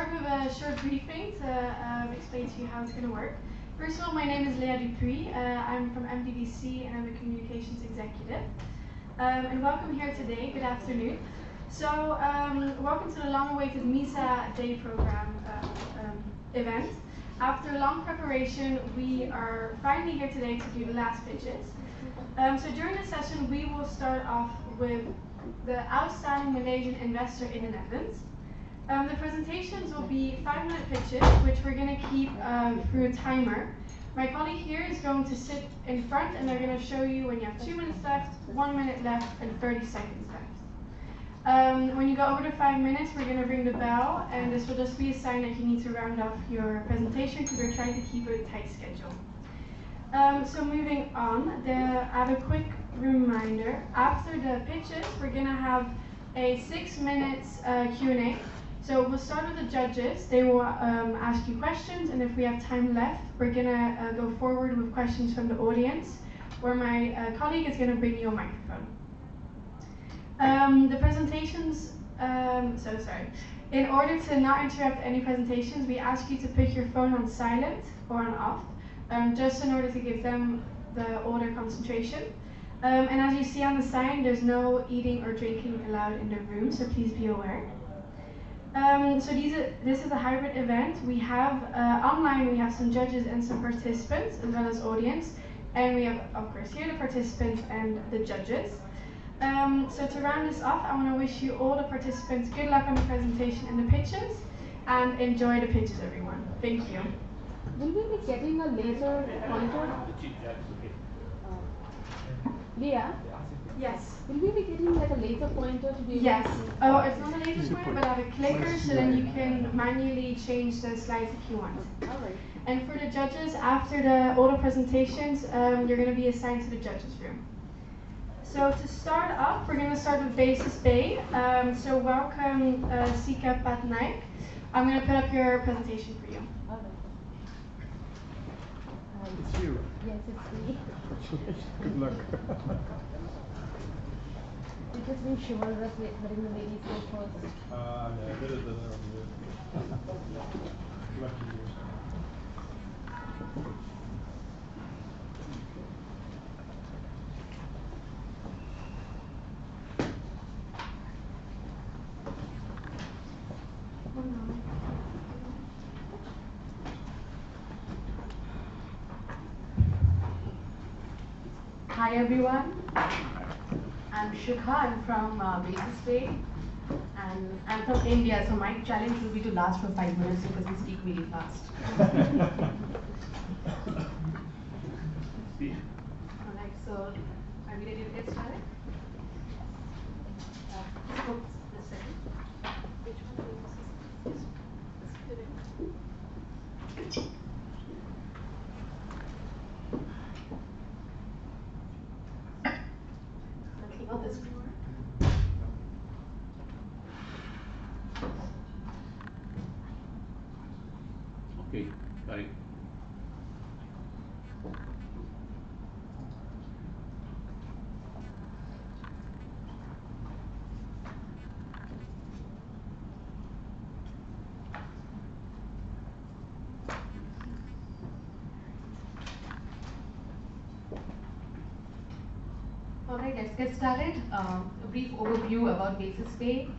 start with a short briefing to explain to you how it's going to work. First of all, my name is Leah Dupuy. I'm from MDBC and I'm a communications executive. And welcome here today. Good afternoon. So, welcome to the long-awaited MISA Day program event. After a long preparation, we are finally here today to do the last pitches. So during the session, we will start off with the outstanding Malaysian investor in the Netherlands. The presentations will be 5-minute pitches, which we're going to keep through a timer. My colleague here is going to sit in front and they're going to show you when you have 2 minutes left, 1 minute left, and 30 seconds left. When you go over the 5 minutes, we're going to ring the bell, and this will just be a sign that you need to round off your presentation because we're trying to keep a tight schedule. So moving on, I have a quick reminder. After the pitches, we're going to have a 6 minutes Q&A. So we'll start with the judges. They will ask you questions, and if we have time left, we're going to go forward with questions from the audience, where my colleague is going to bring you a microphone. The presentations, in order to not interrupt any presentations, we ask you to put your phone on silent or on off, just in order to give them the older concentration. And as you see on the sign, there's no eating or drinking allowed in the room, so please be aware. So this is a hybrid event. We have online, we have some judges and some participants, as well as audience. And we have, of course, here the participants and the judges. So to round this off, I want to wish you all the participants good luck on the presentation and the pitches, and enjoy the pitches, everyone. Thank you. Will we be getting a laser pointer? Leah? Yes. Will we be getting like a laser pointer to be able Yes. to... Oh, it's not a laser pointer, but I have a clicker, so then you can manually change the slides if you want. All right. And for the judges, after all the presentations, you're going to be assigned to the judges room. So to start off, we're going to start with Basis Bay. So welcome, Sika Patnaik. I'm going to put up your presentation for you. All right. It's you. Yes, it's me. Good luck. It just being chivalrous, letting the ladies go first. Yeah, better than lucky you. Hi everyone, I'm Shikha, I'm from Basis Bay, and I'm from India, so my challenge will be to last for 5 minutes because we speak really fast. Alright, so are we ready to get started? This second. Which one do you use? This Okay, got it. Alright, let's get started. A brief overview about Basis Bay.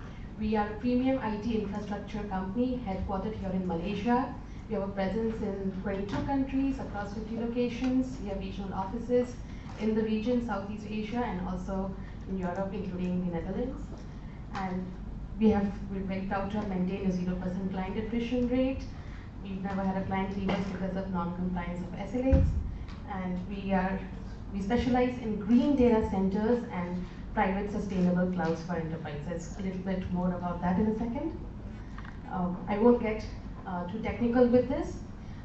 We are a premium IT infrastructure company headquartered here in Malaysia. We have a presence in 22 countries across 50 locations. We have regional offices in the region, Southeast Asia, and also in Europe, including the Netherlands. And we're very proud to have maintained a 0% client attrition rate. We've never had a client leave us because of non-compliance of SLAs. And we specialize in green data centers and private sustainable clouds for enterprises. A little bit more about that in a second. I won't get too technical with this,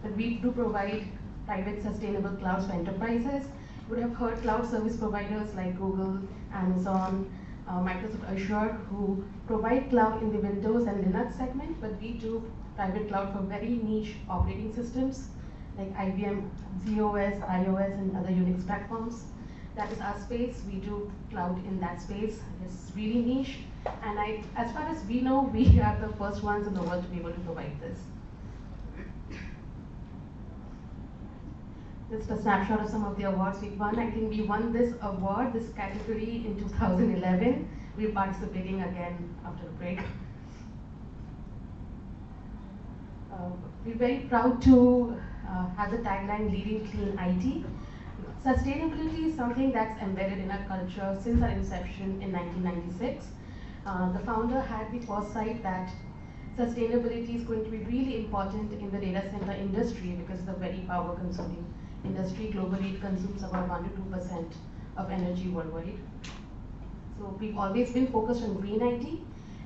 but we do provide private sustainable clouds for enterprises. You would have heard cloud service providers like Google, Amazon, Microsoft Azure, who provide cloud in the Windows and Linux segment, but we do private cloud for very niche operating systems like IBM, ZOS, iOS, and other Unix platforms. That is our space. We do cloud in that space. It's really niche. And as far as we know, we are the first ones in the world to be able to provide this. Just a snapshot of some of the awards we've won. I think we won this award, this category in 2011. We're participating again after a break. We're very proud to have the tagline Leading Clean IT. Sustainability is something that's embedded in our culture since our inception in 1996. The founder had the foresight that sustainability is going to be really important in the data center industry because it's a very power consuming industry. Globally, it consumes about 1 to 2% of energy worldwide. So we've always been focused on green IT,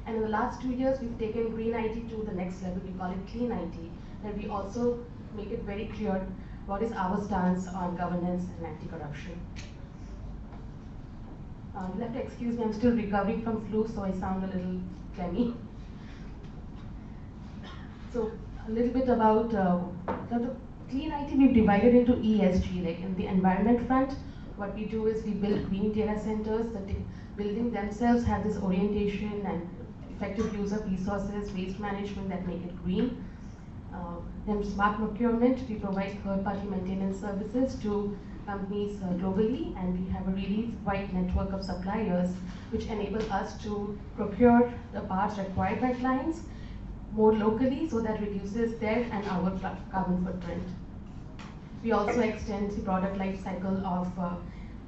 and in the last 2 years, we've taken green IT to the next level. We call it clean IT, and we also make it very clear what is our stance on governance and anti-corruption. You'll have to excuse me, I'm still recovering from flu, so I sound a little clammy. So a little bit about the clean IT, we've divided into ESG, like in the environment front. What we do is we build green data centers. The building themselves have this orientation and effective use of resources, waste management that make it green. Then smart procurement, we provide third-party maintenance services to companies globally, and we have a really wide network of suppliers which enable us to procure the parts required by clients more locally, so that reduces their and our carbon footprint. We also extend the product life cycle of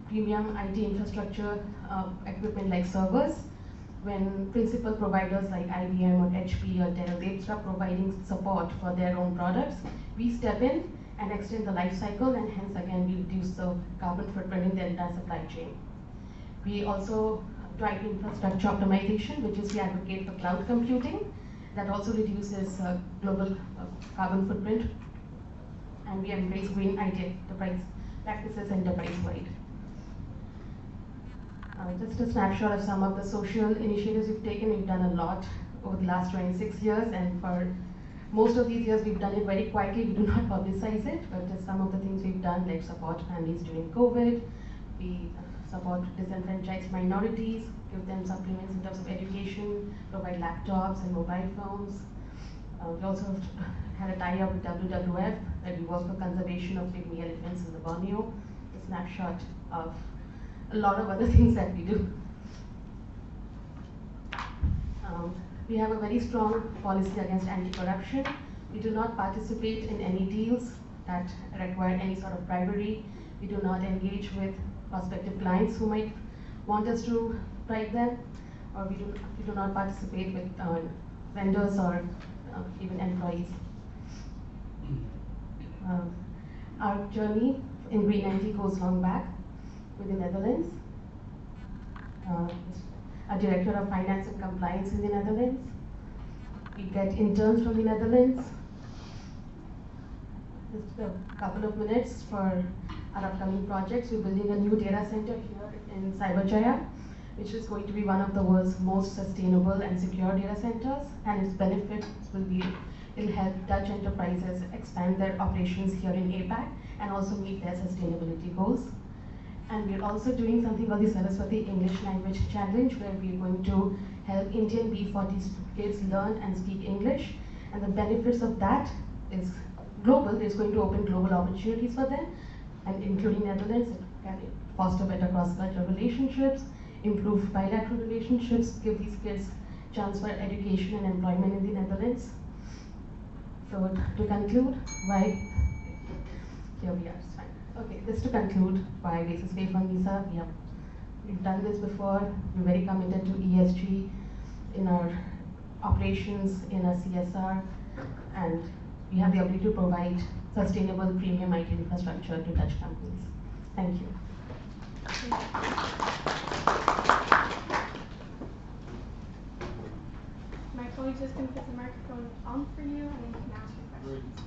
premium IT infrastructure equipment like servers. When principal providers like IBM or HP or Dell, they start providing support for their own products, we step in and extend the life cycle, and hence again we reduce the carbon footprint in the entire supply chain. We also do IT infrastructure optimization, which is we advocate for cloud computing. That also reduces global carbon footprint, and we embrace green IT enterprise practices enterprise-wide. Just a snapshot of some of the social initiatives we've taken. We've done a lot over the last 26 years, and for most of these years we've done it very quietly. We do not publicize it, but just some of the things we've done, like support families during COVID, we support disenfranchised minorities, give them supplements in terms of education, provide laptops and mobile phones. We also had a tie-up with WWF, where we work for conservation of pygmy elephants in the Borneo. A snapshot of a lot of other things that we do. We have a very strong policy against anti-corruption. We do not participate in any deals that require any sort of bribery. We do not engage with prospective clients who might want us to bribe them, or we do not participate with vendors or even employees. Our journey in green energy goes long back with the Netherlands. A director of finance and compliance in the Netherlands. We get interns from the Netherlands. Just a couple of minutes for our upcoming projects. We're building a new data center here in Cyberjaya, which is going to be one of the world's most sustainable and secure data centers, and its benefits will be, it'll help Dutch enterprises expand their operations here in APAC and also meet their sustainability goals. And we're also doing something called the Saraswati English Language Challenge, where we're going to help Indian B40 kids learn and speak English. And the benefits of that is global. It's going to open global opportunities for them, and including Netherlands. It can foster better cross-cultural relationships, improve bilateral relationships, give these kids chance for education and employment in the Netherlands. So to conclude, why, here we are, it's fine. Okay, just to conclude, why basis pay for MISA, we've done this before. We're very committed to ESG in our operations, in our CSR, and we have the ability to provide sustainable premium IT infrastructure to Dutch companies. Thank you. My colleagues just going to put the microphone on for you, and then you can ask your questions.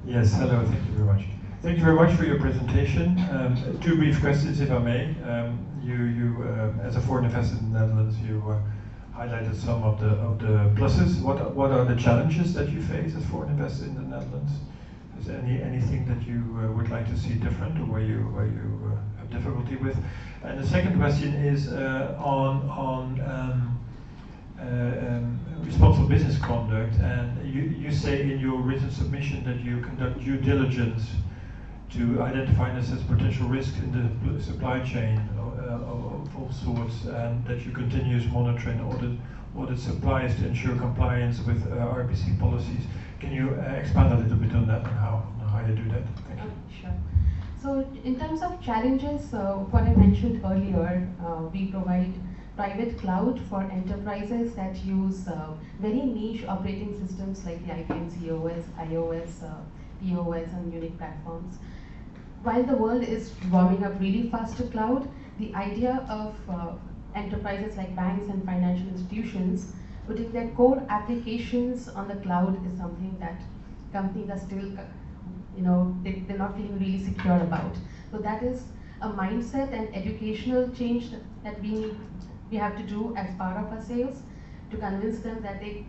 Yes, hello, thank you very much. Thank you very much for your presentation. Two brief questions, if I may. You, as a foreign investor in the Netherlands, you highlighted some of the pluses. What are the challenges that you face as foreign investor in the Netherlands? Is there anything that you would like to see different, or where you have difficulty with? And the second question is on responsible business conduct. And you say in your written submission that you conduct due diligence to identify this as potential risk in the supply chain of all sorts, and that you continuously monitor and audit suppliers to ensure compliance with RBC policies. Can you expand a little bit on that and how you do that? Thank you. Sure. So in terms of challenges, what I mentioned earlier, we provide private cloud for enterprises that use very niche operating systems like the IBM COS, iOS, EOS, and Unix platforms. While the world is warming up really fast to cloud, the idea of enterprises like banks and financial institutions putting their core applications on the cloud is something that companies are still, they're not feeling really secure about. So that is a mindset and educational change that we have to do as part of our sales, to convince them that the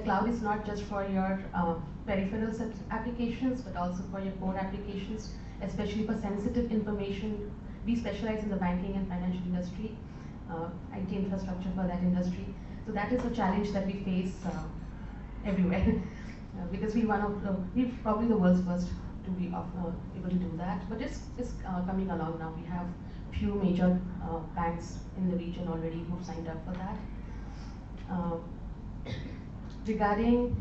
cloud is not just for your peripheral applications, but also for your core applications, especially for sensitive information. We specialize in the banking and financial industry, IT infrastructure for that industry. So that is a challenge that we face everywhere, because we're probably the world's first to be able to do that. But it's coming along now. We have few major banks in the region already who've signed up for that. Regarding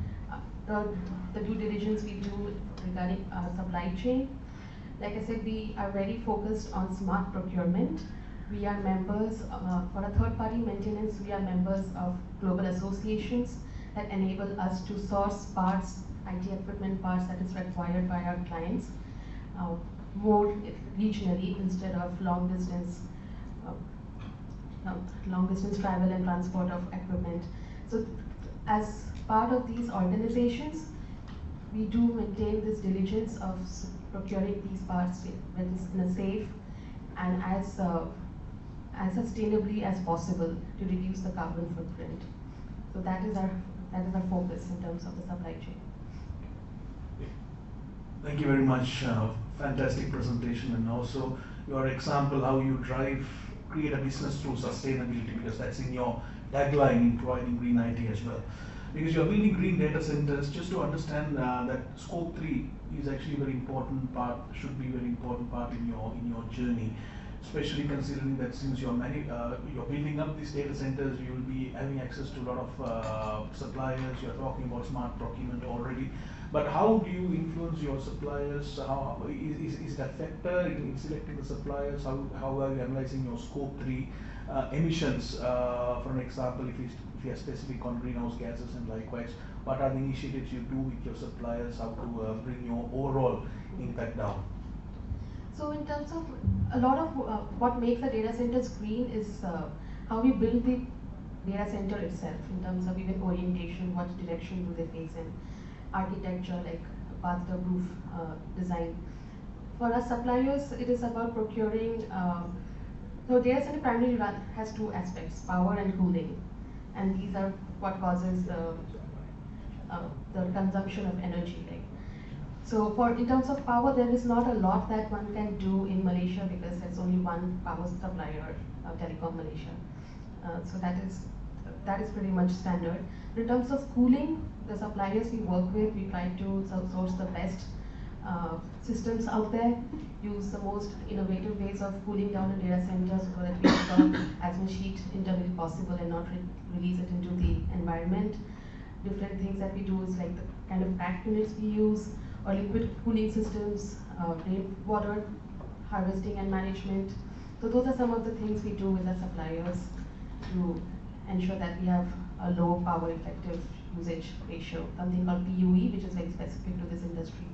the due diligence we do regarding supply chain, like I said, we are very focused on smart procurement. We are members, for a third-party maintenance, we are members of global associations that enable us to source parts, IT equipment parts that is required by our clients, more regionally instead of long distance travel and transport of equipment. So as part of these organizations, we do maintain this diligence of procuring these parts in a safe and as sustainably as possible to reduce the carbon footprint. So that is our focus in terms of the supply chain. Thank you very much. Fantastic presentation, and also your example how you create a business through sustainability, because that's in your tagline in providing green IT as well. Because you're building green data centers, just to understand that scope 3 is actually a very important part, should be a very important part in your journey, especially considering that since you're building up these data centers, you will be having access to a lot of suppliers. You're talking about smart procurement already, but how do you influence your suppliers? How is that factor in selecting the suppliers? How are you analyzing your scope 3 emissions? For an example, if you have specific on greenhouse gases, and likewise, what are the initiatives you do with your suppliers? How to bring your overall impact down? So in terms of a lot of what makes the data centers green is how we build the data center itself, in terms of even orientation, what direction do they face in, architecture like bathtub roof design. For our suppliers, it is about procuring. So data center primarily has two aspects: power and cooling, and these are what causes the consumption of energy. So in terms of power, there is not a lot that one can do in Malaysia, because there's only one power supplier, Telecom Malaysia. So that is pretty much standard. In terms of cooling, the suppliers we work with, we try to source the best systems out there, use the most innovative ways of cooling down a data center so that we store as much heat internally possible and not release it into the environment. Different things that we do is like the kind of packed units we use, or liquid cooling systems, rainwater harvesting and management. So those are some of the things we do with our suppliers to ensure that we have a low power effective usage ratio, something called PUE, which is very specific to this industry.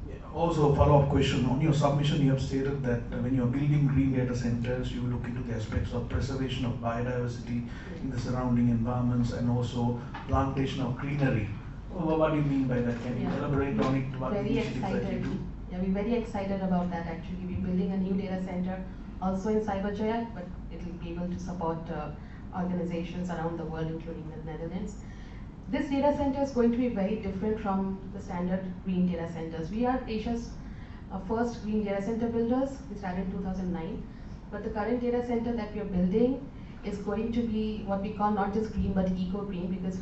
Yeah, also, a follow-up question. On your submission, you have stated that when you're building green data centers, you look into the aspects of preservation of biodiversity in the surrounding environments, and also plantation of greenery What do you mean by that? Can you Yeah. elaborate on it? What Very initiatives that you excited. do? Yeah, we're very excited about that actually. We're building a new data center also in Cyberjaya, but it will be able to support organizations around the world, including the Netherlands. This data center is going to be very different from the standard green data centers. We are Asia's first green data center builders. We started in 2009. But the current data center that we are building is going to be what we call not just green but eco-green, because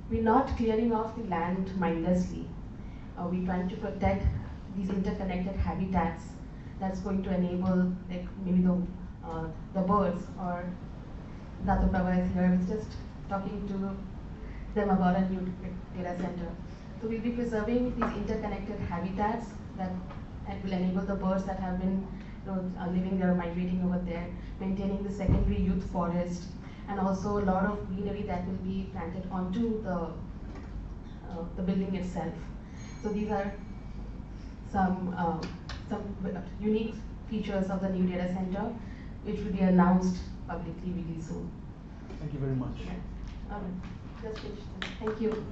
we're not clearing off the land mindlessly. We're trying to protect these interconnected habitats that's going to enable like maybe the birds, or Datu Prabha is here. I was just talking to them about a new data center. So we'll be preserving these interconnected habitats that will enable the birds that have been living there, migrating over there, maintaining the secondary youth forest, and also a lot of greenery that will be planted onto the building itself. So these are some unique features of the new data center, which will be announced publicly really soon. Thank you very much. Yeah. Just finish this. Thank you.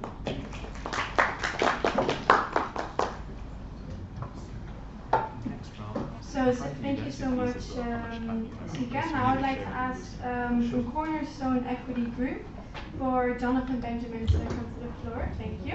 So thank you so much, Sika. Now I'd like to ask from Cornerstone Equity Group for Jonathan Benjamin to come to the floor. Thank you.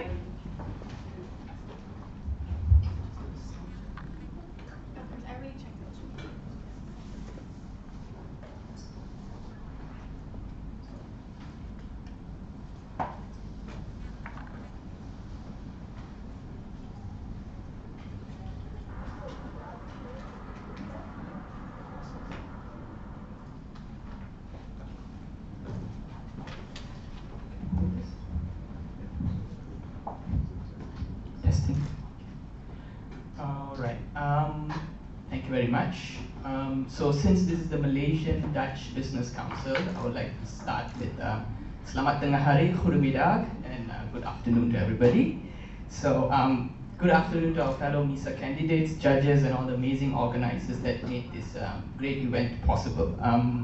Testing. All right. Thank you very much. So since this is the Malaysian Dutch Business Council, I would like to start with Selamat Tengah Hari, Goedemiddag, and good afternoon to everybody. So good afternoon to our fellow MISA candidates, judges, and all the amazing organizers that made this great event possible.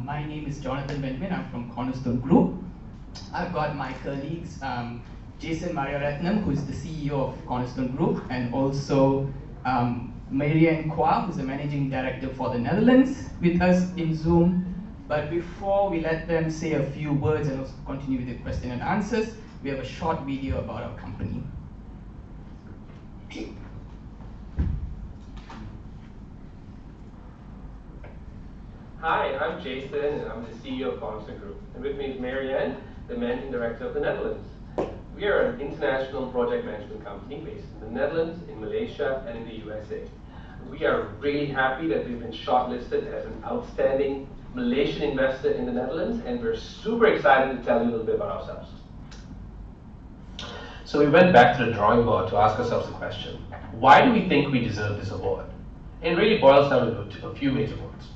My name is Jonathan Benjamin. I'm from Cornerstone Group. I've got my colleagues, Jason Mariaratnam, who is the CEO of Cornerstone Group, and also Marianne Kwa, who's the Managing Director for the Netherlands, with us in Zoom. But before we let them say a few words and also continue with the question and answers, we have a short video about our company. Hi, I'm Jason, and I'm the CEO of Cornerstone Group. And with me is Marianne, the Managing Director of the Netherlands. We are an international project management company based in the Netherlands, in Malaysia, and in the USA. We are really happy that we've been shortlisted as an outstanding Malaysian investor in the Netherlands, and we're super excited to tell you a little bit about ourselves. So we went back to the drawing board to ask ourselves the question, why do we think we deserve this award? And it really boils down to a few major points.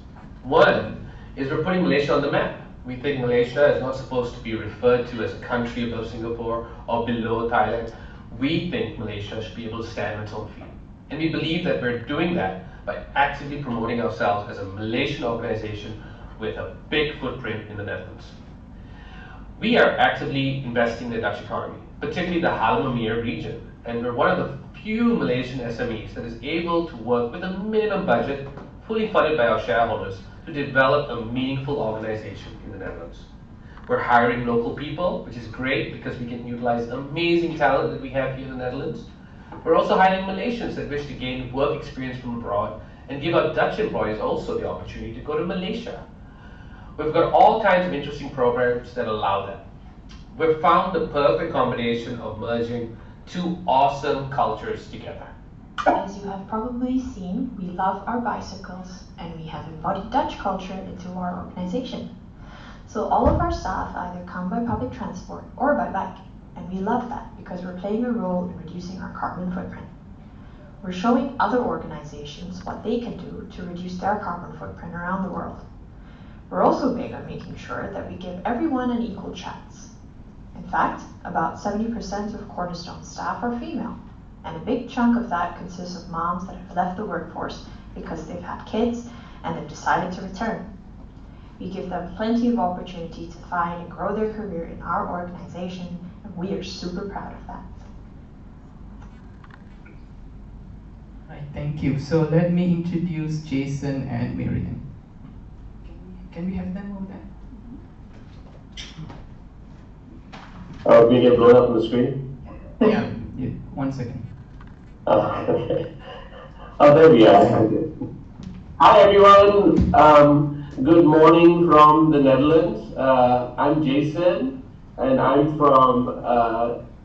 One is we're putting Malaysia on the map. We think Malaysia is not supposed to be referred to as a country above Singapore or below Thailand. We think Malaysia should be able to stand on its own feet. And we believe that we're doing that by actively promoting ourselves as a Malaysian organization with a big footprint in the Netherlands. We are actively investing in the Dutch economy, particularly the Halimamir region. And we're one of the few Malaysian SMEs that is able to work with a minimum budget, fully funded by our shareholders, to develop a meaningful organization in the Netherlands. We're hiring local people, which is great because we can utilize amazing talent that we have here in the Netherlands. We're also hiring Malaysians that wish to gain work experience from abroad and give our Dutch employees also the opportunity to go to Malaysia. We've got all kinds of interesting programs that allow that. We've found the perfect combination of merging two awesome cultures together. As you have probably seen, we love our bicycles and we have embodied Dutch culture into our organization. So all of our staff either come by public transport or by bike, and we love that because we're playing a role in reducing our carbon footprint. We're showing other organizations what they can do to reduce their carbon footprint around the world. We're also big on making sure that we give everyone an equal chance. In fact, about 70% of Cornerstone staff are female, and a big chunk of that consists of moms that have left the workforce because they've had kids and they've decided to return. We give them plenty of opportunity to find and grow their career in our organization, and we are super proud of that. Right, thank you. So let me introduce Jason and Marian. Can we have them over there? We get blown up on the screen? Yeah, 1 second. Okay. Oh, there we are. Okay. Hi, everyone. Good morning from the Netherlands. I'm Jason, and I'm from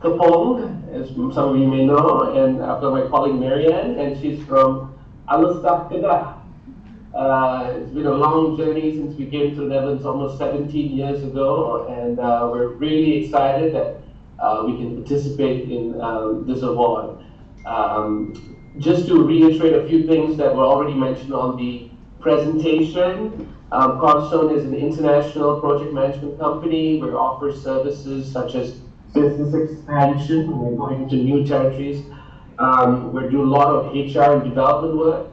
Kepong, as some of you may know, and I've got my colleague Marianne, and she's from Kedah. It's been a long journey since we came to the Netherlands almost 17 years ago, and we're really excited that we can participate in this award. Just to reiterate a few things that were already mentioned on the presentation, Cornerstone is an international project management company. We offer services such as business expansion. We're going into new territories. We're doing a lot of HR and development work.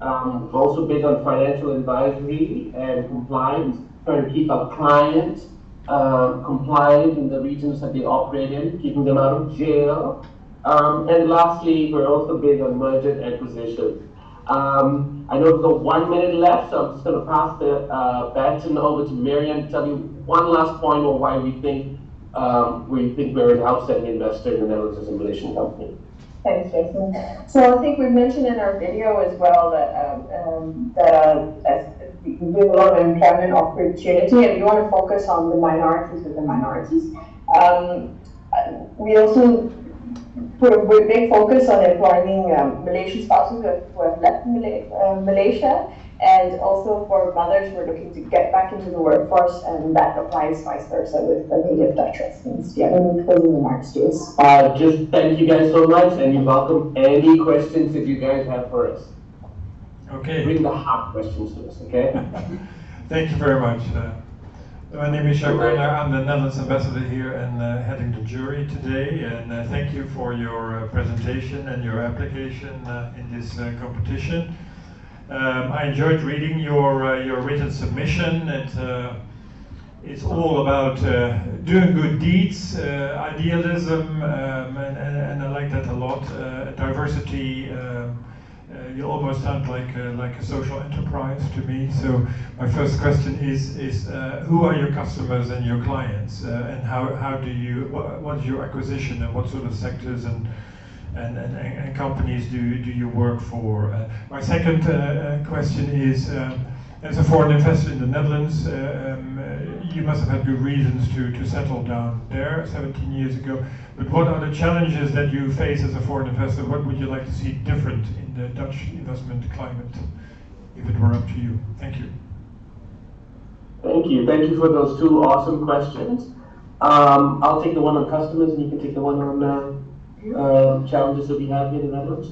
We're also big on financial advisory and compliance, trying to keep our clients compliant in the regions that they operate in, keeping them out of jail. And lastly, we're also big on merger and acquisition. I know we've got 1 minute left, so I'm just going to pass the baton over to Marianne to tell you one last point on why we think we're an outstanding investor in the Netherlands as a Malaysian company. Thanks, Jason. So I think we mentioned in our video as well that we give a lot of employment opportunity, and we want to focus on the minorities with the minorities. We also put a big focus on employing Malaysian spouses who have left Malaysia, and also for mothers who are looking to get back into the workforce, and that applies vice versa with the native Dutch residents. Do you have any closing remarks, Jace? Just thank you guys so much, and you welcome any questions that you guys have for us. Okay. Bring the hard questions to us, okay? Thank you very much. My name is Jacques Werner. I'm the Netherlands ambassador here and heading the jury today. And thank you for your presentation and your application in this competition. I enjoyed reading your written submission. It's all about doing good deeds, idealism, and I like that a lot. Diversity. You almost sound like a social enterprise to me. So my first question is who are your customers and your clients, and how do you what is your acquisition, and what sort of sectors and companies do you work for? My second question is, as a foreign investor in the Netherlands, you must have had good reasons to settle down there 17 years ago. But what are the challenges that you face as a foreign investor? What would you like to see different in the Dutch investment climate, if it were up to you? Thank you. Thank you. Thank you for those two awesome questions. I'll take the one on customers, and you can take the one on challenges that we have here in the Netherlands.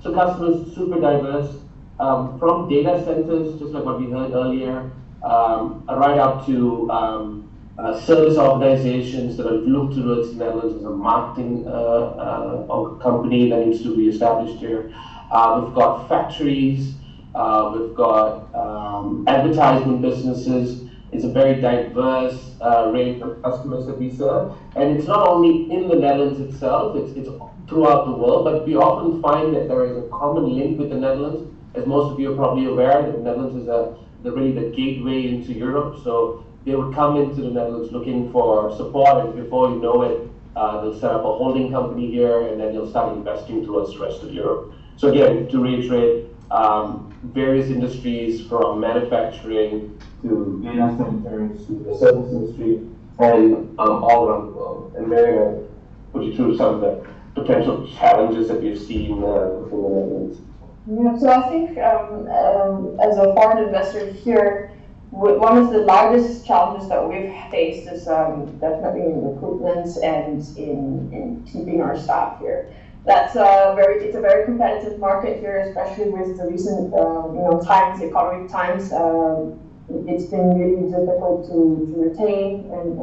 So customers, super diverse, from data centers, just like what we heard earlier, right up to service organizations that have looked towards the Netherlands as a marketing company that needs to be established here. We've got factories, we've got advertisement businesses. It's a very diverse range of customers that we serve. And it's not only in the Netherlands itself, it's throughout the world, but we often find that there is a common link with the Netherlands. As most of you are probably aware, the Netherlands is really the gateway into Europe. So they would come into the Netherlands looking for support, and before you know it, they'll set up a holding company here, and then they'll start investing towards the rest of Europe. So again, to reiterate, various industries from manufacturing to data centers to the service industry, and all around the world. And Werner put you through some of the potential challenges that we've seen within the Netherlands. Yeah, so I think as a foreign investor here, one of the largest challenges that we've faced is definitely in recruitment and in keeping our staff here. It's a very competitive market here, especially with the recent economic times. It's been really difficult to retain and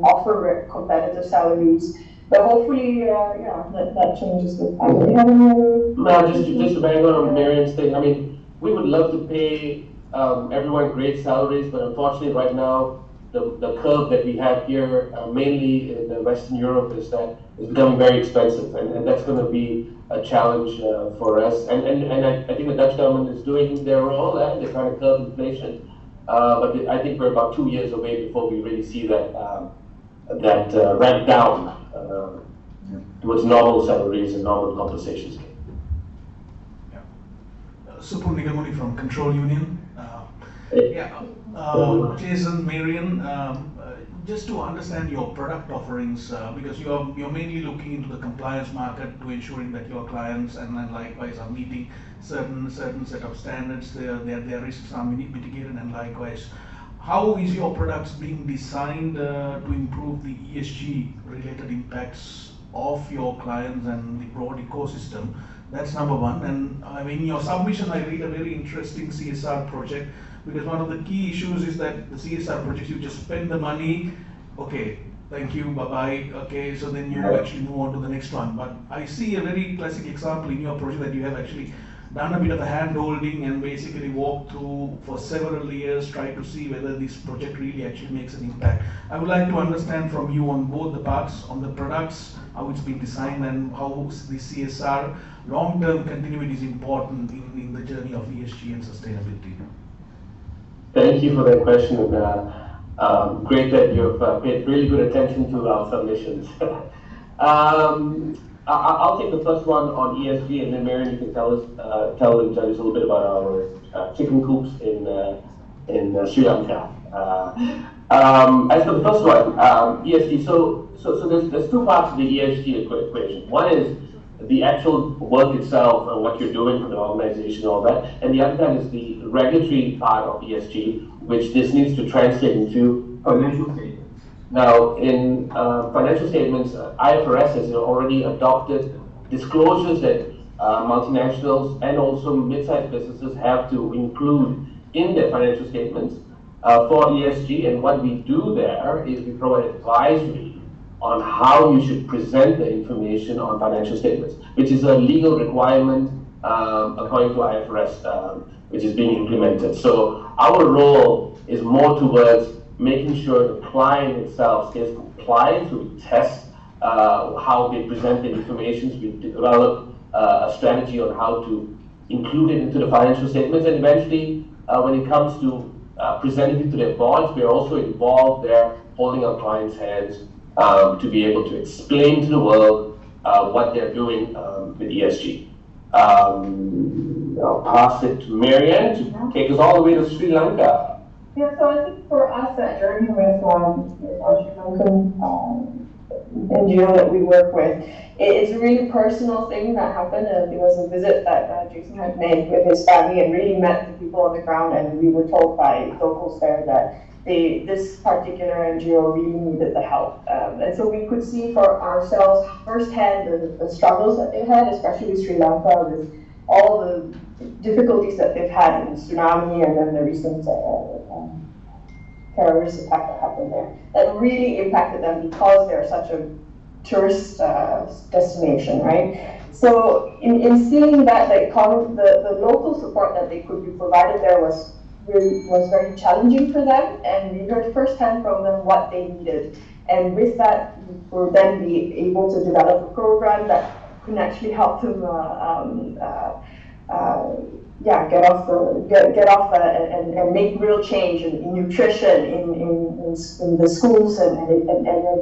offer competitive salaries. But hopefully, that changes with time. Do you have any just to bang on Marianne's thing, I mean, we would love to pay everyone great salaries, but unfortunately right now, the curve that we have here, mainly in Western Europe, is that is becoming very expensive, and that's going to be a challenge for us. And I think the Dutch government is doing their role, and they're trying to curb inflation. But I think we're about 2 years away before we really see that ramp down towards normal salaries and normal compensation scheme. Supun Nigamuni from Control Union. Jason, Marian, just to understand your product offerings, because you're mainly looking into the compliance market to ensuring that your clients and then likewise are meeting certain set of standards, their risks are mitigated, and likewise, how is your products being designed to improve the ESG related impacts of your clients and the broad ecosystem? That's number one. And in your submission, I read a very interesting CSR project, because one of the key issues is that the CSR projects, you just spend the money, okay, thank you, bye-bye, okay, so then you actually move on to the next one. But I see a very classic example in your project that you have actually done a bit of a hand-holding and basically walked through for several years, try to see whether this project really actually makes an impact. I would like to understand from you on both the parts, on the products, how it's been designed, and how the CSR long-term continuity is important in the journey of ESG and sustainability. Thank you for that question, and great that you've paid really good attention to our submissions. I'll take the first one on ESG, and then Marian, you can tell the judges a little bit about our chicken coops in Sri Lanka. As for the first one, ESG, so there's two parts of the ESG equation. One is the actual work itself and what you're doing for the organization and all that, and the other side is the regulatory part of ESG, which this needs to translate into financial statements. Now, in financial statements, IFRS has already adopted disclosures that multinationals and also mid-sized businesses have to include in their financial statements for ESG, and what we do there is we provide advisory on how you should present the information on financial statements, which is a legal requirement according to IFRS, which is being implemented. So our role is more towards making sure the client itself stays compliant. So we test how they present the information. We develop a strategy on how to include it into the financial statements, and eventually, when it comes to presenting it to their boards, we are also involved there, holding our clients' hands to be able to explain to the world what they're doing with ESG. I'll pass it to Marian to take us all the way to Sri Lanka. Yeah, so I think for us that journey with our Sri Lankan NGO that we work with, it's a really personal thing that happened. It was a visit that Jason had made with his family and really met the people on the ground, and we were told by locals there that this particular NGO really needed the help. And so we could see for ourselves firsthand the struggles that they had, especially with Sri Lanka, with all the difficulties that they've had in the tsunami and then the recent terrorist attack that happened there. That really impacted them because they're such a tourist destination, right? So in seeing that the local support that they could be provided there was very challenging for them, and we heard firsthand from them what they needed. And with that, we will then be able to develop a program that can actually help them get off and make real change in nutrition, in the schools and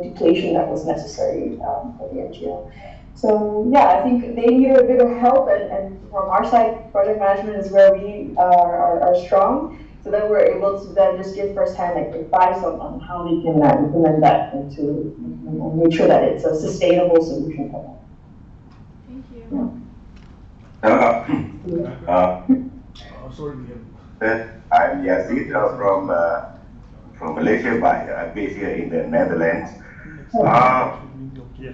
education that was necessary for the NGO. So yeah, I think they needed a bit of help, and from our side, project management is where we are strong. So then we're able to then just give first-hand advice on how they can implement that and make sure that it's a sustainable solution for them. Thank you. I'm Yazid from Malaysia, but I'm based here in the Netherlands.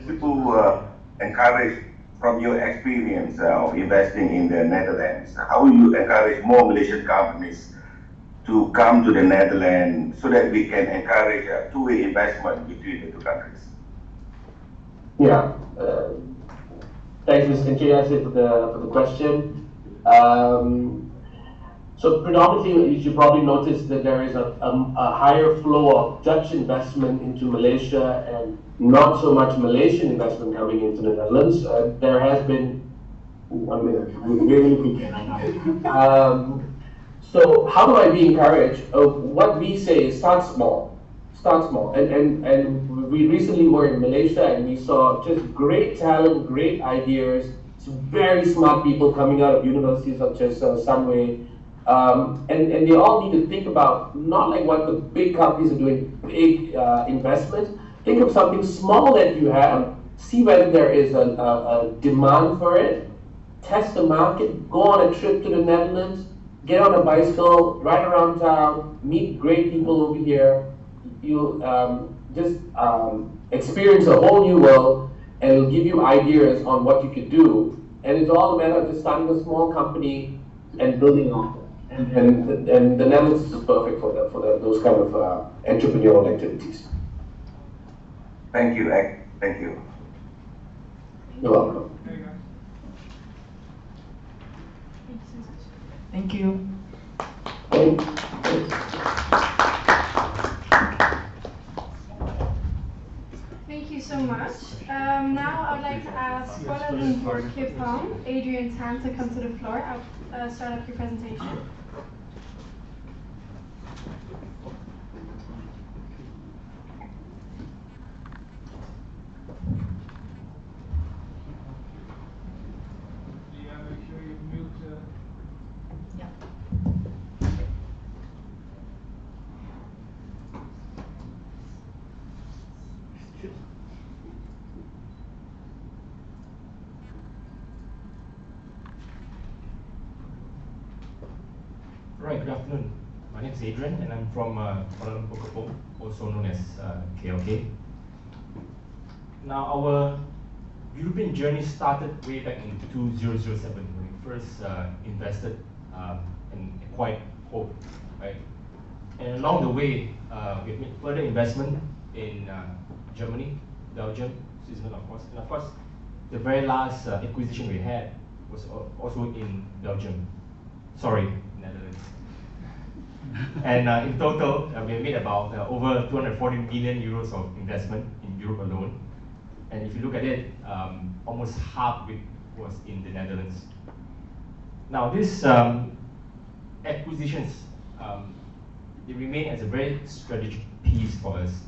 People encourage, from your experience of investing in the Netherlands, how will you encourage more Malaysian companies to come to the Netherlands so that we can encourage a two-way investment between the two countries? Yeah, thanks, Mr. Yazid, for the question. So predominantly, you should probably notice that there is a higher flow of Dutch investment into Malaysia and not so much Malaysian investment coming into the Netherlands. There has been, 1 minute, really quick. So how do I be encouraged? What we say is start small. Start small. And we recently were in Malaysia and we saw just great talent, great ideas, some very smart people coming out of universities such as Sunway. And they all need to think about not like what the big companies are doing, big investments. Think of something small that you have, see whether there is a demand for it, test the market, go on a trip to the Netherlands, get on a bicycle, ride around town, meet great people over here. You just experience a whole new world, and it'll give you ideas on what you could do. And it's all a matter of just starting a small company and building on it. And the Netherlands is perfect for those kind of entrepreneurial activities. Thank you, thank you. You're welcome. Thank you. Thank you so much. Now I would like to ask Kuala Lumpur, Kepong, Adrian Tan to come to the floor. I'll start up your presentation. Right, good afternoon. My name is Adrian and I'm from Kuala Lumpur, Kepong, also known as KLK. Now, our European journey started way back in 2007 when we first invested and acquired Hope, right? And along the way, we have made further investment in Germany, Belgium, Switzerland, of course. And of course, the very last acquisition we had was also in Belgium. Sorry, Netherlands. And in total, we have made about over 240 million euros of investment in Europe alone. And if you look at it, almost half of it was in the Netherlands. Now, these acquisitions, they remain as a very strategic piece for us.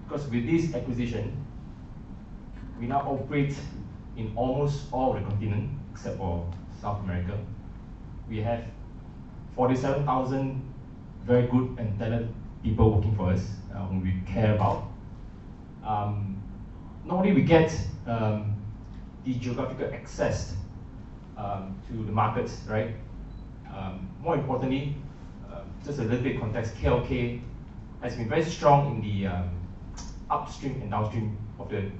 Because with this acquisition, we now operate in almost all of the continent, except for South America. We have 47,000 very good and talented people working for us, whom we care about. Not only we get the geographical access to the markets, right? More importantly, just a little bit of context, KLK has been very strong in the upstream and downstream of the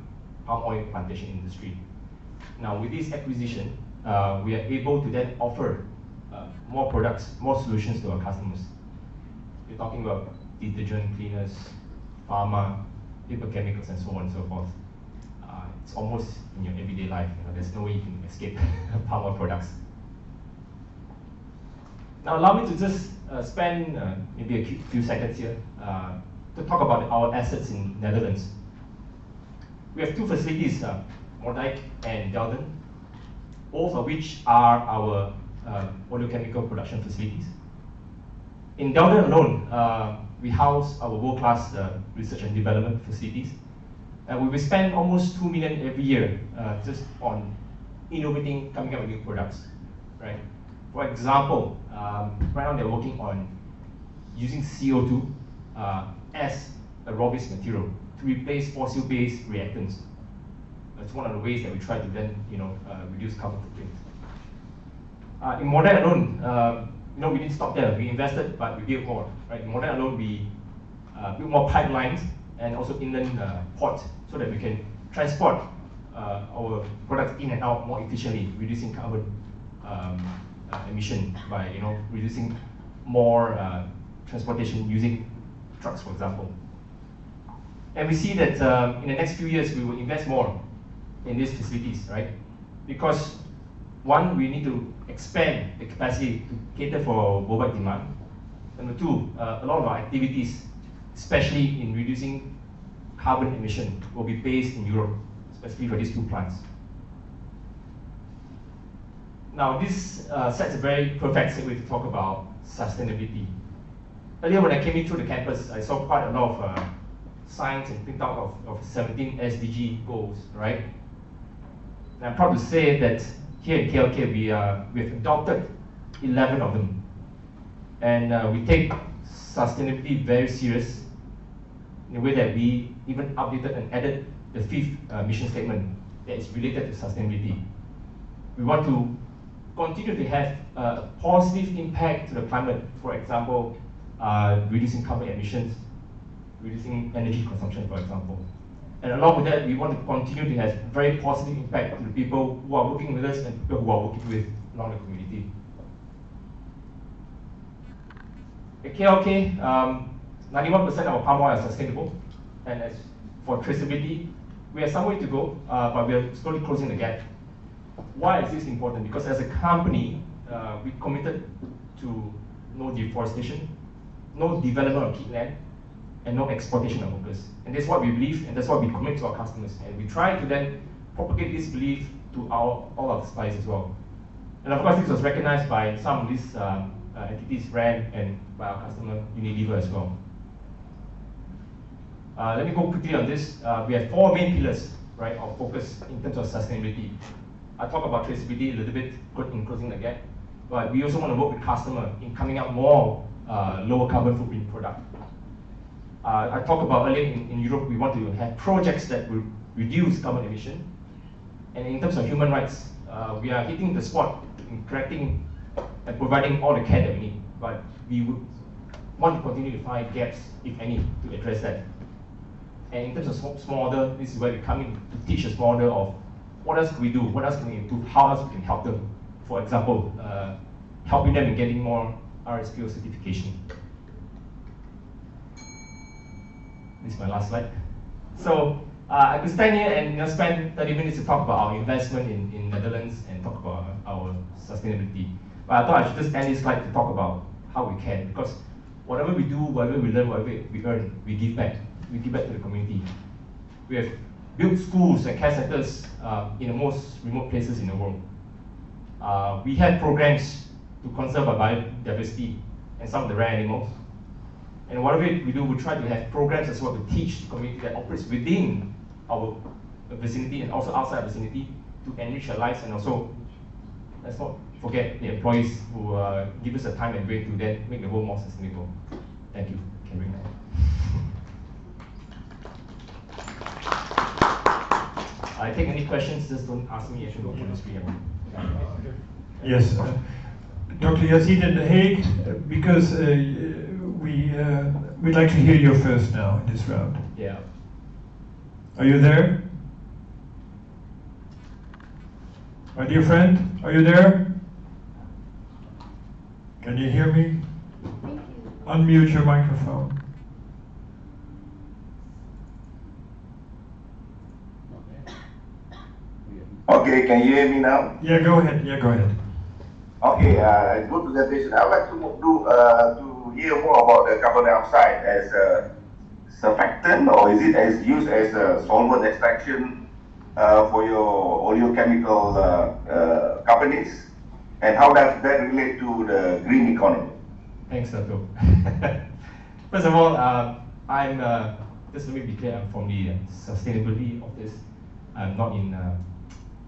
palm oil plantation industry. Now, with this acquisition, we are able to then offer more products, more solutions to our customers. We're talking about detergent, cleaners, pharma, paper chemicals, and so on and so forth. It's almost in your everyday life. There's no way you can escape palm oil products. Now, allow me to just spend maybe a few seconds here to talk about our assets in Netherlands. We have two facilities, Moerdijk and Delden, both of which are our oleochemical production facilities. In Delden alone, we house our world-class research and development facilities. We will spend almost 2 million every year just on innovating, coming up with new products, right? For example, right now they're working on using CO2 as a raw-based material to replace fossil-based reactants. That's one of the ways that we try to then, reduce carbon footprint. In Moerdijk alone, we didn't stop there. We invested, but we built more. Right? In Moerdijk alone, we built more pipelines and also inland ports so that we can transport our products in and out more efficiently, reducing carbon emission by reducing more transportation using trucks, for example. And we see that in the next few years we will invest more in these facilities, right? Because one, we need to expand the capacity to cater for worldwide demand. Number two, a lot of our activities, especially in reducing carbon emission, will be based in Europe, especially for these two plants. Now, this sets a very perfect segue to talk about sustainability. Earlier, when I came in through the campus, I saw quite a lot of signs and printout of 17 SDG goals, right? And I'm proud to say that here in KLK, we have adopted 11 of them. And we take sustainability very serious in a way that we even updated and added the 5th mission statement that is related to sustainability. We want to continue to have a positive impact to the climate, for example, reducing carbon emissions, reducing energy consumption, for example. And along with that, we want to continue to have very positive impact to the people who are working with us and people who are working with along the community. At KLK, 91% of our palm oil is sustainable, and as for traceability, we have some way to go, but we are slowly closing the gap. Why is this important? Because as a company, we committed to no deforestation, no development of peatland, and no exploitation of workers. And that's what we believe, and that's what we commit to our customers. And we try to then propagate this belief to all our suppliers as well. And of course, this was recognized by some of these entities, RAN, and by our customer, Unilever as well. Let me go quickly on this. We have 4 main pillars, right, of focus in terms of sustainability. I'll talk about traceability a little bit in closing the gap, but we also want to work with customer in coming out more lower carbon footprint product. I talked about earlier in Europe, we want to have projects that will reduce carbon emission. And in terms of human rights, we are hitting the spot in correcting and providing all the care that we need. But we would want to continue to find gaps, if any, to address that. And in terms of small order, this is where we come in to teach a small order of what else can we do, what else can we improve, how else we can help them. For example, helping them in getting more RSPO certification. This is my last slide. So I could stand here and spend 30 minutes to talk about our investment in Netherlands and talk about our sustainability. But I thought I should just end this slide to talk about how we can, because whatever we do, whatever we learn, whatever we earn, we give back. We give back to the community. We have built schools and care centers in the most remote places in the world. We have programs to conserve our biodiversity and some of the rare animals. And whatever we do, we try to have programs as well to teach the community that operates within our vicinity and also outside the vicinity to enrich their lives, and also, let's not forget the employees who give us the time and brain to then make the world more sustainable. Thank you. Can bring that. I take any questions, just don't ask me, I should go through the screen. Yes, Dr. Yazid in The Hague, because we'd like to hear you first now in this round. Yeah. Are you there? My dear friend, are you there? Can you hear me? Unmute your microphone. Okay, can you hear me now? Yeah, go ahead. Yeah, go ahead. Okay, good presentation. I would like to hear more about the carbon dioxide as a surfactant, or is it used as a solvent extraction for your oleochemical companies? And how does that relate to the green economy? Thanks, Dato. First of all, I'm just let me be clear, I'm from the sustainability of this. I'm not in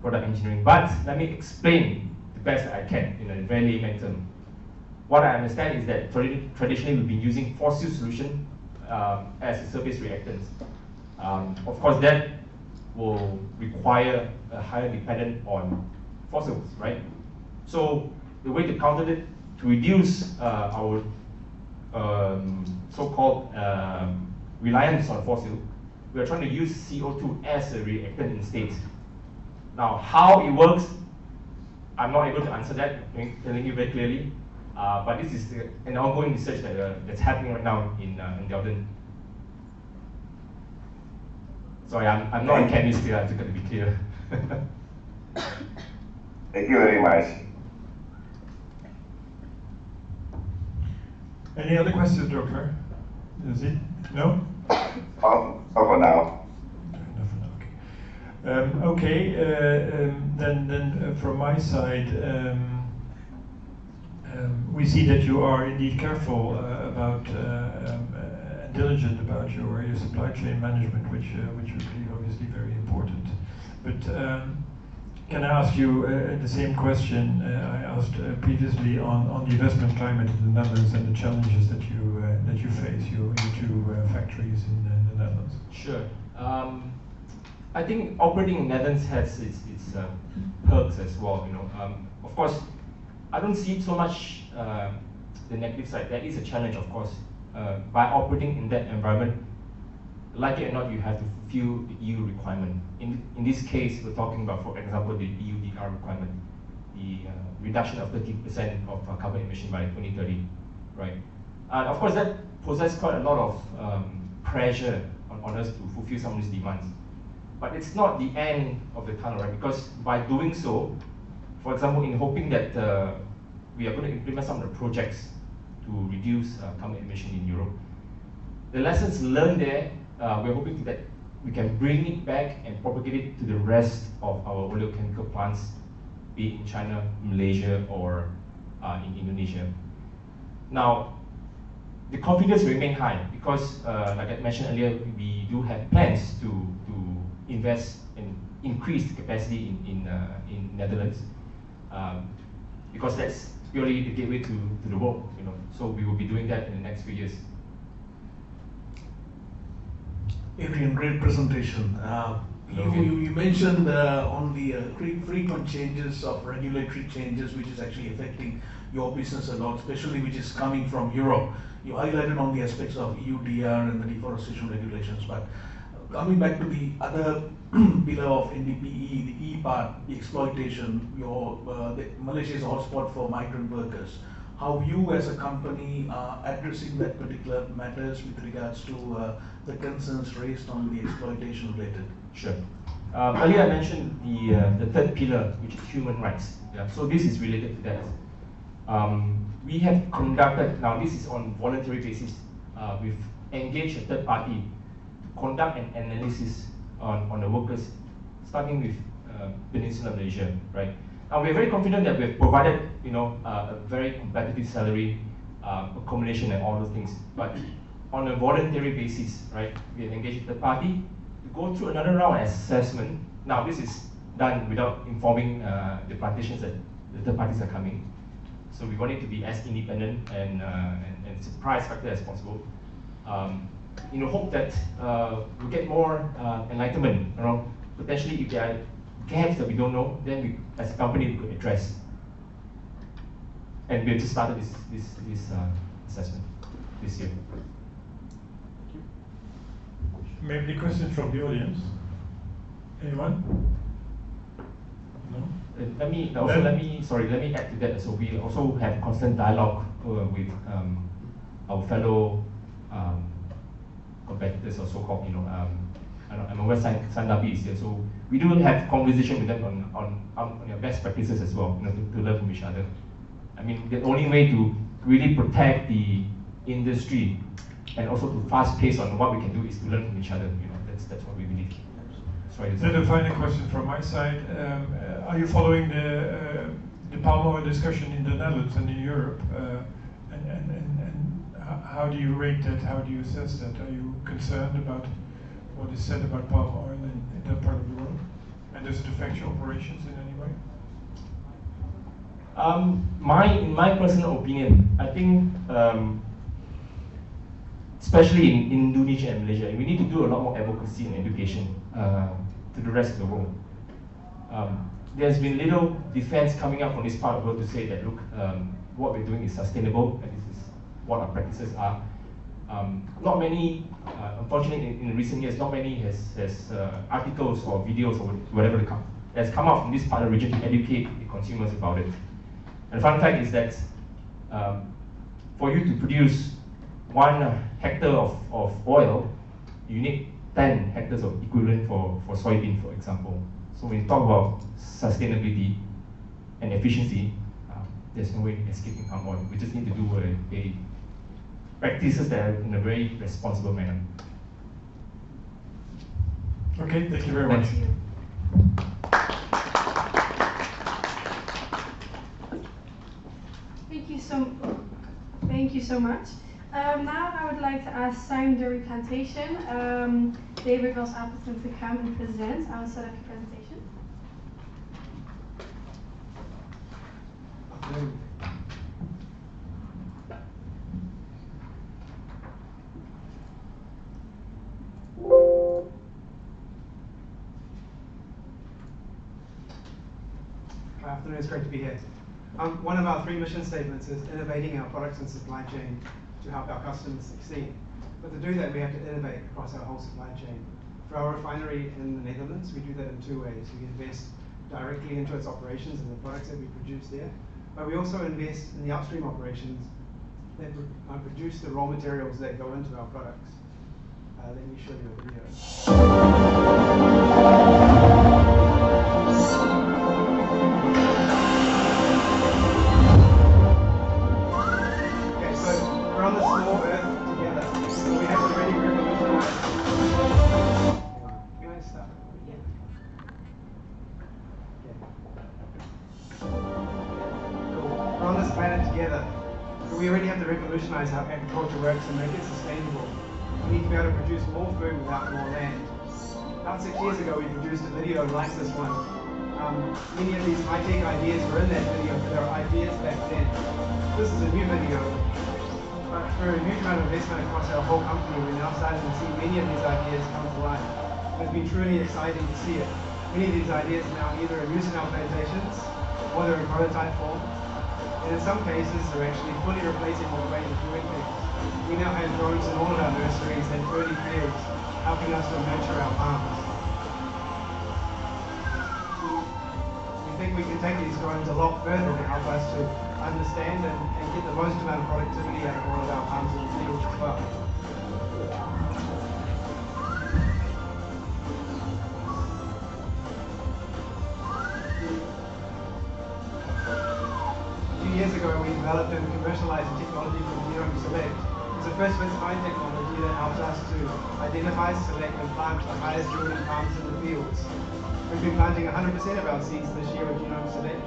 product engineering, but let me explain the best that I can in a very layman term. What I understand is that traditionally we've been using fossil solution as a surface reactants. Of course, that will require a higher dependence on fossils, right? So the way to counter it, to reduce our so-called reliance on fossil, we are trying to use CO2 as a reactant instead. Now, how it works, I'm not able to answer that, I'm telling you very clearly. But this is an ongoing research that's happening right now in Delden. Sorry, I'm not a chemist here, I've got to be clear. Thank you very much. Any other questions, Doctor? Is it? No? All for now. Then from my side, we see that you are indeed careful about and diligent about your supply chain management, which we believe obviously very important. But can I ask you the same question I asked previously on the investment climate in the Netherlands and the challenges that you face, your two factories in the Netherlands? Sure. I think operating in Netherlands has its perks as well. Of course, I don't see so much the negative side. There is a challenge, of course, by operating in that environment. Like it or not, you have to fulfill the EU requirement. In this case, we're talking about, for example, the EUDR requirement, the reduction of 30% of carbon emission by 2030, right? And of course, that poses quite a lot of pressure on us to fulfill some of these demands. But it's not the end of the tunnel, right? Because by doing so, for example, in hoping that we are going to implement some of the projects to reduce carbon emission in Europe, the lessons learned there, we're hoping that we can bring it back and propagate it to the rest of our oleochemical plants, be it in China, Malaysia, or in Indonesia. Now, the confidence remains high because, like I mentioned earlier, we do have plans to invest and increase the capacity in Netherlands, because that's purely the gateway to the world. So we will be doing that in the next few years. Adrian, great presentation. You mentioned on the frequent changes of regulatory changes, which is actually affecting your business a lot, especially which is coming from Europe. You highlighted on the aspects of EUDR and the deforestation regulations, but coming back to the other pillar of NDPE, the E part, the exploitation, Malaysia is a hotspot for migrant workers. How you as a company are addressing that particular matters with regards to the concerns raised on the exploitation related? Sure. Earlier I mentioned the third pillar, which is human rights. Yeah. So this is related to that. We have conducted, now this is on voluntary basis, we've engaged a third party to conduct an analysis on the workers, starting with Peninsular Malaysia, right? Now we're very confident that we've provided, a very competitive salary, accommodation and all those things. But on a voluntary basis, right, we have engaged the party to go through another round of assessment. Now this is done without informing the plantations that the third parties are coming. So we want it to be as independent and surprise factor as possible. In the hope that we get more enlightenment around potentially if there are gaps that we don't know, then we, as a company, we could address. And we have just started this assessment this year. Maybe questions from the audience? Anyone? No? Let me add to that. So we also have constant dialogue with our fellow competitors, or so-called, I'm aware Darby is here, so we do have conversation with them on their best practices as well, to learn from each other. I mean, the only way to really protect the industry and also to fast pace on what we can do is to learn from each other. That's what we believe. Then a final question from my side. Are you following the palm oil discussion in the Netherlands and in Europe? And how do you rate that? How do you assess that? Are you concerned about what is said about palm oil in that part of the world? And does it affect your operations in any way? In my personal opinion, I think, especially in Indonesia and Malaysia, we need to do a lot more advocacy and education to the rest of the world. There's been little defense coming up from this part of the world to say that, look, what we're doing is sustainable, and this is what our practices are. Not many, unfortunately, in recent years, not many has articles or videos or whatever that's come out from this part of the region to educate the consumers about it. And the fun fact is that for you to produce 1 hectare of oil, you need 10 hectares of equivalent for soybean, for example. So when you talk about sustainability, and efficiency, there's no way escaping palm oil. We just need to do a practices that in a very responsible manner. Okay, thank you very much. Thank you so much. Now I would like to ask Sime Darby Plantation, David was Appleton to come and present. I will set up your presentation. Good afternoon, it's great to be here. One of our 3 mission statements is innovating our products and supply chain to help our customers succeed. But to do that, we have to innovate across our whole supply chain. For our refinery in the Netherlands, we do that in 2 ways. We invest directly into its operations and the products that we produce there, but we also invest in the upstream operations that produce the raw materials that go into our products. Let me show you a video. We're on the small earth together, so we have to really revolutionize. Can I start? Yeah. Cool. We're on this planet together, but we already have to revolutionize how agriculture works and make it sustainable. We need to be able to produce more food without more land. About 6 years ago, we produced a video like this one. Many of these high-tech ideas were in that video, but there were ideas back then. This is a new video. But through a huge amount of investment across our whole company, we're now starting to see many of these ideas come to life. It's been truly exciting to see it. Many of these ideas are now either in use in our plantations, or they're in prototype form. And in some cases, they're actually fully replacing all the ways of doing things. We now have drones in all of our nurseries and early fields, helping us to nurture our farms. We think we can take these drones a lot further to help us to understand and get the most amount of productivity out of all of our farms and fields as well. A few years ago, we developed and commercialized a technology called Genome Select. It's a first of its kind technology that helps us to identify, select, and plant the highest yielding palms in the fields. We've been planting 100% of our seeds this year with Genome Select,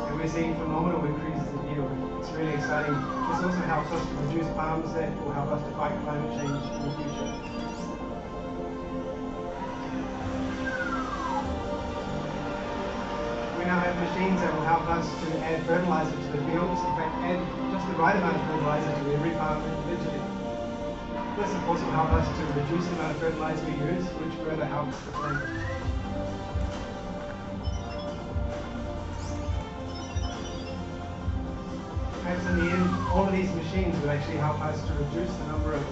and we're seeing phenomenal increases in yield. It's really exciting. This also helps us to produce palms that will help us to fight climate change in the future. We now have machines that will help us to add fertilizer to the fields. In fact, add just the right amount of fertilizer to every farm individually. This, of course, will help us to reduce the amount of fertilizer we use, which further helps the planet. Perhaps in the end, all of these machines will actually help us to reduce the number of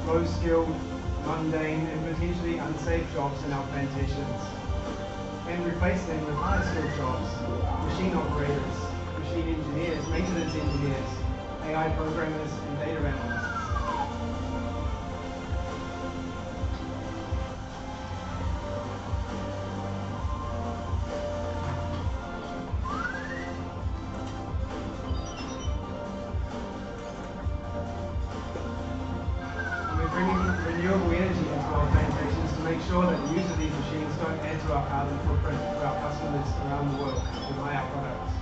low-skilled, mundane, and potentially unsafe jobs in our plantations, and replace them with higher-skilled jobs, machine operators, machine engineers, maintenance engineers, AI programmers, and data analysts. Renewable energy into our plantations to make sure that the use of these machines don't add to our carbon footprint for our customers around the world who buy our products.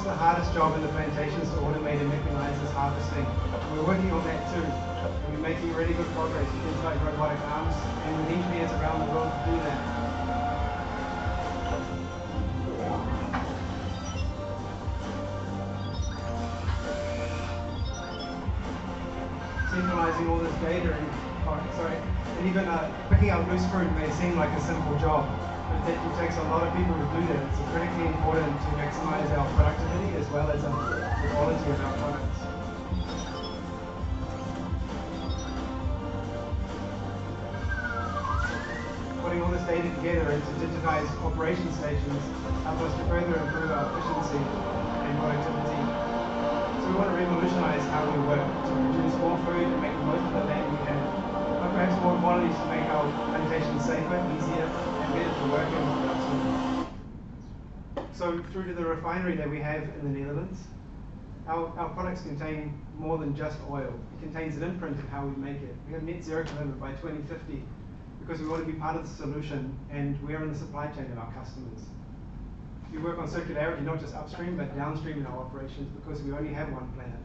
The hardest job in the plantation is to automate and mechanize this harvesting. We're working on that too, and we're making really good progress with things like robotic arms, and with engineers around the world to do that. Centralizing all this data and even picking up loose fruit may seem like a simple job. But it takes a lot of people to do that. It's critically important to maximize our productivity as well as the quality of our products. data together and to digitize operation stations help us to further improve our efficiency and productivity. So we want to revolutionize how we work to produce more food and make the most of the land we have. But perhaps more importantly, to make our plantation safer, easier, and better to work in for our team. So through to the refinery that we have in the Netherlands, our products contain more than just oil. It contains an imprint of how we make it. We have net zero commitment by 2050 because we want to be part of the solution and we are in the supply chain of our customers. We work on circularity, not just upstream, but downstream in our operations because we only have one planet.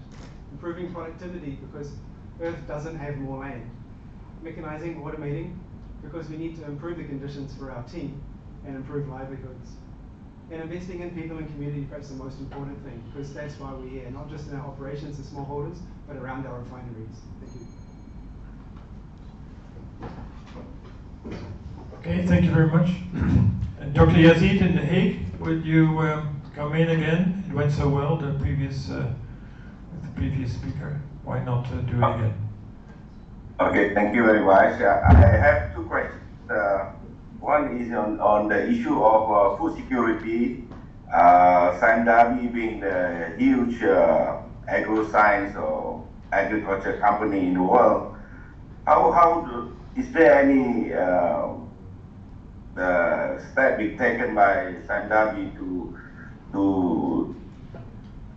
Improving productivity because Earth doesn't have more land. Mechanizing, automating, because we need to improve the conditions for our team and improve livelihoods. And investing in people and community, perhaps the most important thing, because that's why we're here, not just in our operations as smallholders, but around our refineries. Thank you. Okay, thank you very much. And Dr. Yazid in The Hague, would you come in again? It went so well, the previous speaker. Why not do it again? Okay, thank you very much. I have two questions. One is on the issue of food security. Sime Darby being the huge agro-science or agriculture company in the world, is there any step being taken by Sime Darby to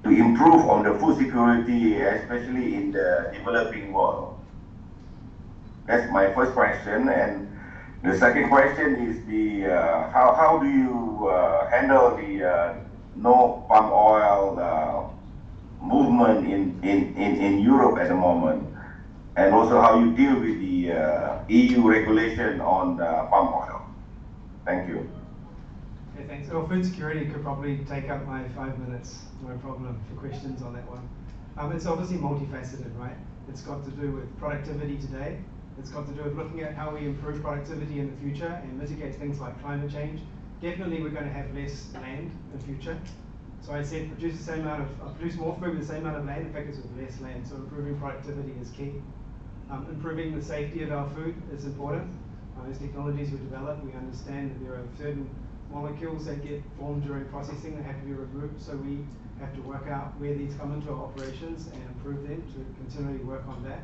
improve on the food security, especially in the developing world? That's my first question. And the second question is how do you handle the no palm oil movement in Europe at the moment, and also how you deal with the EU regulation on palm oil? Thank you. Okay, thanks. Well, food security could probably take up my 5 minutes, no problem, for questions on that one. It's obviously multifaceted, right? It's got to do with productivity today. It's got to do with looking at how we improve productivity in the future and mitigate things like climate change. Definitely we're going to have less land in the future. So I said produce more food with the same amount of land, in fact it's with less land, so improving productivity is key. Improving the safety of our food is important. As technologies we develop, we understand that there are certain molecules that get formed during processing that have to be removed, so we have to work out where these come into our operations and improve them to continually work on that.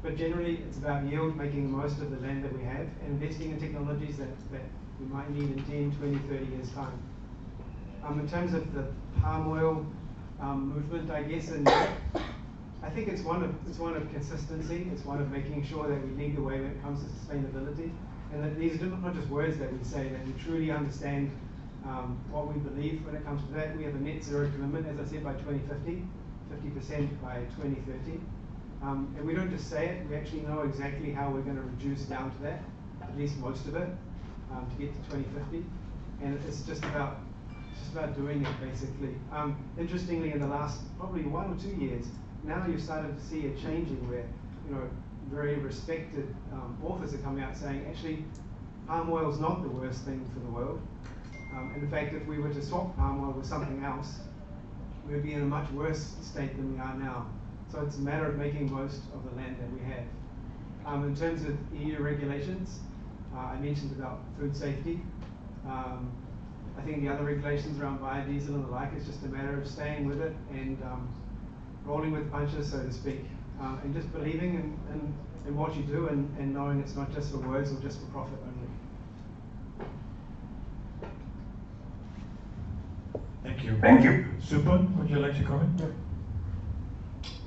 But generally, it's about yield, making the most of the land that we have, and investing in technologies that we might need in 10, 20, 30 years' time. In terms of the palm oil movement, I guess, and I think it's one of consistency. It's one of making sure that we lead the way when it comes to sustainability, and that these are not just words that we say, that we truly understand what we believe when it comes to that. We have a net zero commitment, as I said, by 2050, 50% by 2030. And we don't just say it, we actually know exactly how we're going to reduce down to that, at least most of it, to get to 2050. And it's just about doing it, basically. Interestingly, in the last probably 1 or 2 years, now you've started to see a changing where, very respected authors are coming out saying, actually, palm oil is not the worst thing for the world. And in fact, if we were to swap palm oil with something else, we would be in a much worse state than we are now. So it's a matter of making most of the land that we have. In terms of EU regulations, I mentioned about food safety. I think the other regulations around biodiesel and the like, it's just a matter of staying with it and rolling with punches, so to speak, and just believing in what you do and knowing it's not just for words or just for profit only. Thank you. Thank you. Supun, would you like to comment? Yeah.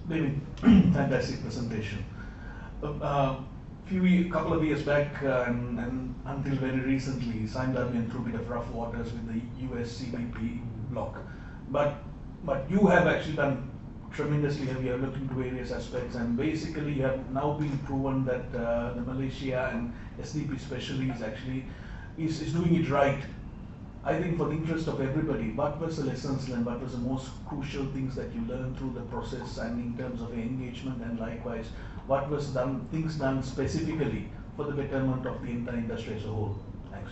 David, fantastic presentation. Couple of years back and until very recently, Sime Darby went through a bit of rough waters with the US CPP block. But you have actually done tremendously. You have looked into various aspects, and basically you have now been proven that the Malaysia and SDP especially is doing it right. I think for the interest of everybody, what was the lessons learned, what was the most crucial things that you learned through the process, and in terms of engagement, and likewise, what was things done specifically for the betterment of the entire industry as a whole? Thanks.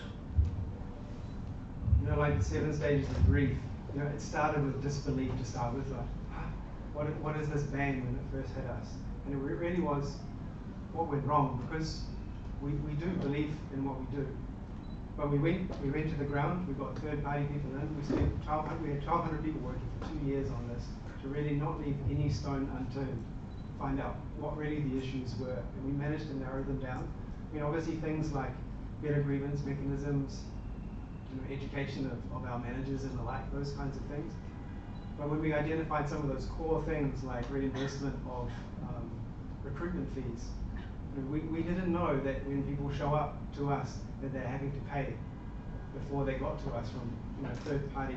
Like the 7 stages of grief, it started with disbelief to start with, like, what is this ban when it first hit us? And it really was what went wrong, because we do believe in what we do. But we went to the ground, we got third-party people in, we had 1,200 people working for 2 years on this to really not leave any stone unturned, find out what really the issues were, and we managed to narrow them down. I mean, obviously things like better grievance mechanisms, education of our managers and the like, those kinds of things. But when we identified some of those core things like reimbursement of recruitment fees, we didn't know that when people show up to us that they're having to pay before they got to us from third party.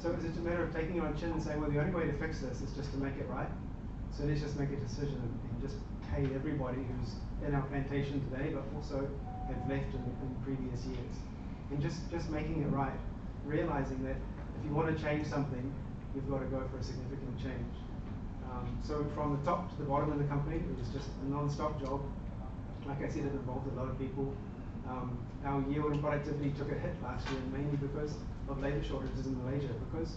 So it's just a matter of taking it on chin and saying, well, the only way to fix this is just to make it right. So let's just make a decision and just pay everybody who's in our plantation today, but also have left in previous years. And just making it right, realizing that if you want to change something, you've got to go for a significant change. So from the top to the bottom of the company, it was just a non-stop job. Like I said, it involved a lot of people. Our yield and productivity took a hit last year, mainly because of labour shortages in Malaysia, because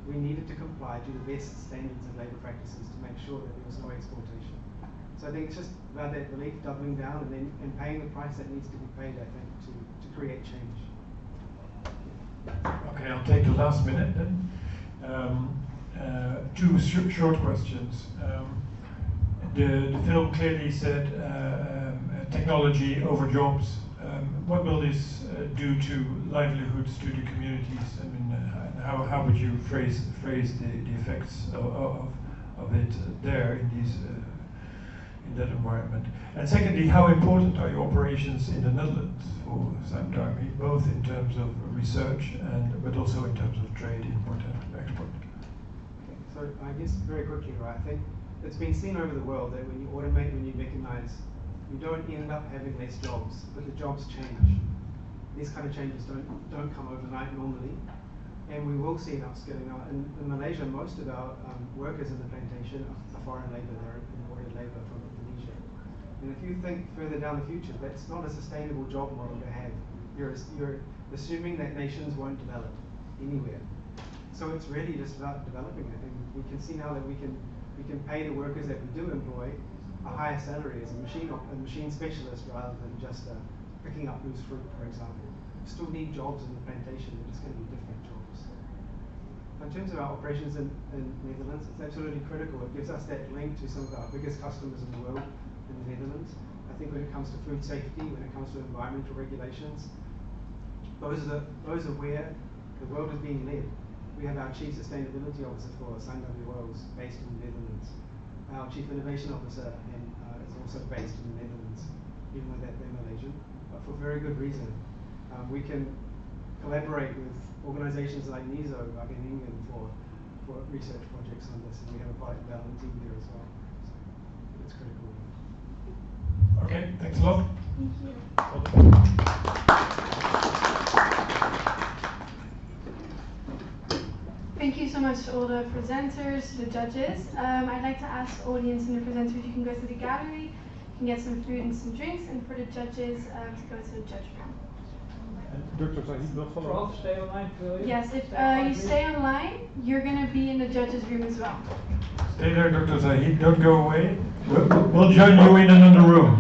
we needed to comply to the best standards and labour practices to make sure that there was no exploitation. So I think it's just about that belief, doubling down and paying the price that needs to be paid, I think, to create change. Okay, I'll take the last minute then. Two short questions. The film clearly said technology over jobs. What will this do to livelihoods, to the communities? I mean, how would you phrase the effects of it there in these in that environment? And secondly, how important are your operations in the Netherlands for Sime Darby, both in terms of research but also in terms of trade, import and export? Okay, so I guess very quickly, right? I think it's been seen over the world that when you automate, when you mechanize, you don't end up having less jobs, but the jobs change. These kind of changes don't come overnight normally, and we will see an upskilling. Now, in Malaysia, most of our workers in the plantation are foreign labour, they're imported labour from Indonesia. And if you think further down the future, that's not a sustainable job model to have. You're assuming that nations won't develop anywhere. So it's really just about developing it, and we can see now that we can pay the workers that we do employ a higher salary as a machine specialist rather than just picking up loose fruit, for example. We still need jobs in the plantation, but it's going to be different jobs. In terms of our operations in Netherlands, it's absolutely critical. It gives us that link to some of our biggest customers in the world in the Netherlands. I think when it comes to food safety, when it comes to environmental regulations, those are where the world is being led. We have our Chief Sustainability Officer for Sunway University based in the Netherlands. Our Chief Innovation Officer is also based in the Netherlands, even though they're Malaysian, but for very good reason. We can collaborate with organizations like MISA back in England for research projects on this, and we have a product development team there as well. So it's critical. Okay, thanks a lot. Thank you. Thank you so much to all the presenters, the judges. I'd like to ask the audience and the presenters if you can go to the gallery, you can get some food and some drinks, and for the judges to go to the judge room. Dr. Yazid will follow. Stay online, will you? Yes, if you stay online, you're going to be in the judges room as well. Stay there, Dr. Yazid, don't go away. We'll join you in another room.